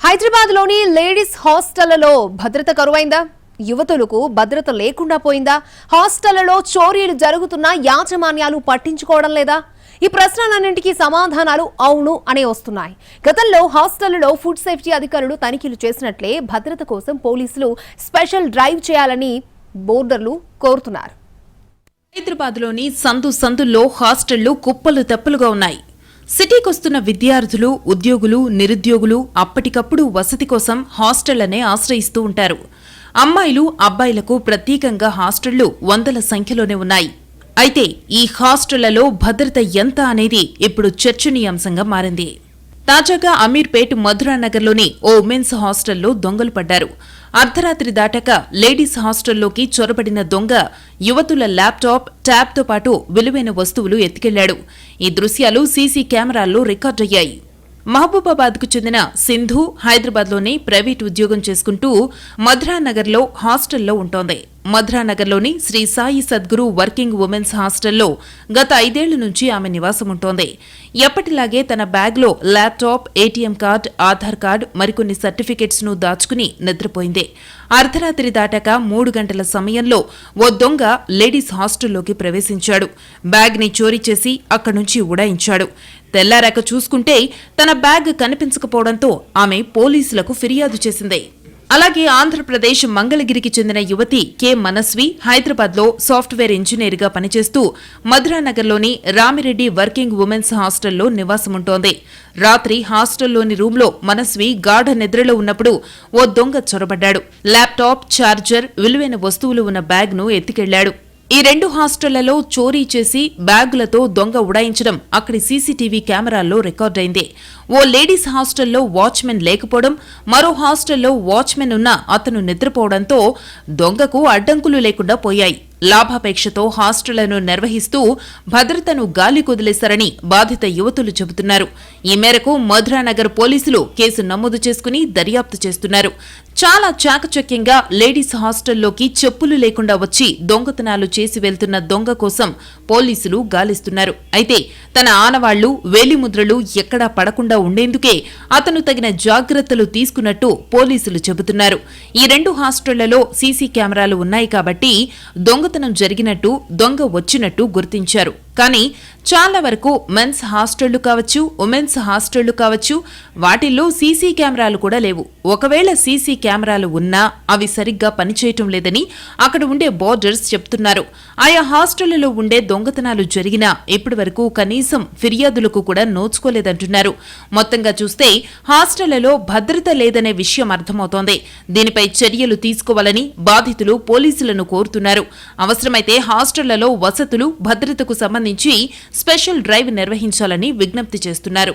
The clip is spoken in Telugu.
హైదరాబాద్లోని లేడీస్ హాస్టళ్లలో భద్రత కరువైందా? యువతులకు భద్రత లేకుండా పోయిందా? హాస్టళ్లలో చోరీలు జరుగుతున్నా యాజమాన్యాలు పట్టించుకోవడం లేదా? ఈ ప్రశ్నలన్నింటికీ సమాధానాలు అవును అనే వస్తున్నాయి. గతంలో హాస్టళ్లలో ఫుడ్ సేఫ్టీ అధికారులు తనిఖీలు చేసినట్లే భద్రత కోసం పోలీసులు స్పెషల్ డ్రైవ్ చేయాలని బోర్డర్లు కోరుతున్నారు. హైదరాబాద్లోని సందుల్లో హాస్టళ్లు కుప్పలు తెప్పలుగా ఉన్నాయి. సిటీకొస్తున్న విద్యార్థులు, ఉద్యోగులు, నిరుద్యోగులు అప్పటికప్పుడు వసతి కోసం హాస్టళ్లనే ఆశ్రయిస్తూ ఉంటారు. అమ్మాయిలు, అబ్బాయిలకు ప్రత్యేకంగా హాస్టళ్లు వందల సంఖ్యలోనే ఉన్నాయి. అయితే ఈ హాస్టళ్లలో భద్రత ఎంత అనేది ఇప్పుడు చర్చనీయాంశంగా మారింది. తాజాగా అమీర్పేట్ మధురానగర్లోని ఓ ఉమెన్స్ హాస్టల్లో దొంగలు పడ్డారు. అర్ధరాత్రి దాటాక లేడీస్ హాస్టల్లోకి చొరబడిన దొంగ యువతుల ల్యాప్టాప్, ట్యాబ్తో పాటు విలువైన వస్తువులు ఎత్తుకెళ్లాడు. ఈ దృశ్యాలు సీసీ కెమెరాల్లో రికార్డయ్యాయి. మహబూబాబాద్కు చెందిన సింధు హైదరాబాద్లోనే ప్రైవేట్ ఉద్యోగం చేసుకుంటూ మధురానగర్లో హాస్టల్లో ఉంటోంది. మధురానగర్లోని శ్రీ సాయి సద్గురు వర్కింగ్ ఉమెన్స్ హాస్టల్లో గత 5 ఏళ్ల నుంచి ఆమె నివాసం ఉంటోంది. ఎప్పటిలాగే తన బ్యాగ్లో laptop, ATM card, Aadhaar card, మరికొన్ని సర్టిఫికెట్స్ ను దాచుకుని నిద్రపోయింది. అర్ధరాత్రి దాటాక 3 గంటల సమయంలో ఓ దొంగ లేడీస్ హాస్టల్లోకి ప్రవేశించాడు. బ్యాగ్ ని చోరీ చేసి అక్కడి నుంచి ఉడాయించాడు. తెల్లారాక చూసుకుంటే తన బ్యాగ్ కనిపించకపోవడంతో ఆమె పోలీసులకు ఫిర్యాదు చేసింది. అలాగే ఆంధ్రప్రదేశ్ మంగళగిరికి చెందిన యువతి కె మనస్వి హైదరాబాద్లో సాఫ్ట్వేర్ ఇంజనీర్గా పనిచేస్తూ మధురానగర్లోని రామిరెడ్డి వర్కింగ్ ఉమెన్స్ హాస్టల్లో నివాసముంటోంది. రాత్రి హాస్టల్లోని రూంలో మనస్వి గాఢ నిద్రలో ఉన్నప్పుడు ఓ దొంగ చొరబడ్డాడు. ల్యాప్టాప్, ఛార్జర్, విలువైన వస్తువులు ఉన్న బ్యాగ్ను ఎత్తుకెళ్లాడు. ఈ 2 హాస్టళ్లలో చోరీ చేసి బ్యాగులతో దొంగ ఉడాయించడం అక్కడి సీసీటీవీ కెమెరాల్లో రికార్డైంది. ఓ లేడీస్ హాస్టల్లో వాచ్మెన్ లేకపోవడం, మరో హాస్టల్లో వాచ్మెన్ ఉన్నా అతను నిద్రపోవడంతో దొంగకు అడ్డంకులు లేకుండా పోయాయి. లాభాపేక్షతో హాస్టళ్లను నిర్వహిస్తూ భద్రతను గాలి కుదిలేశారని బాధిత యువతులు చెబుతున్నారు. ఈ మేరకు మధురానగర్ పోలీసులు కేసు నమోదు చేసుకుని దర్యాప్తు చేస్తున్నారు. చాలా చాకచక్యంగా లేడీస్ హాస్టల్లోకి చెప్పులు లేకుండా వచ్చి దొంగతనాలు చేసి వెళ్తున్న దొంగ కోసం పోలీసులు గాలిస్తున్నారు. అయితే తన ఆనవాళ్లు, వేలిముద్రలు ఎక్కడా పడకుండా ఉండేందుకే అతను తగిన జాగ్రత్తలు తీసుకున్నట్టు పోలీసులు చెబుతున్నారు. ఈ 2 హాస్టళ్లలో సీసీ కెమెరాలు ఉన్నాయి కాబట్టి దొంగతనం జరిగినట్టు, దొంగ వచ్చినట్టు గుర్తించారు. కానీ చాలా వరకు మెన్స్ హాస్టళ్లు కావచ్చు, ఉమెన్స్ హాస్టళ్లు కావచ్చు, వాటిల్లో సీసీ కెమెరాలు కూడా లేవు. ఒకవేళ సీసీ కెమెరాలు ఉన్నా అవి సరిగ్గా పనిచేయటం లేదని అక్కడ ఉండే బోర్డర్స్ చెప్తున్నారు. ఆయా హాస్టళ్లలో ఉండే దొంగతనాలు జరిగినా ఇప్పటి వరకు కనీసం ఫిర్యాదులకు కూడా నోచుకోలేదంటున్నారు. మొత్తంగా చూస్తే హాస్టళ్లలో భద్రత లేదనే విషయం అర్థమవుతోంది. దీనిపై చర్యలు తీసుకోవాలని బాధితులు పోలీసులను కోరుతున్నారు. అవసరమైతే హాస్టళ్లలో వసతులు, భద్రతకు సంబంధించి స్పెషల్ డ్రైవ్ నిర్వహించాలని విజ్ఞప్తి చేస్తున్నారు.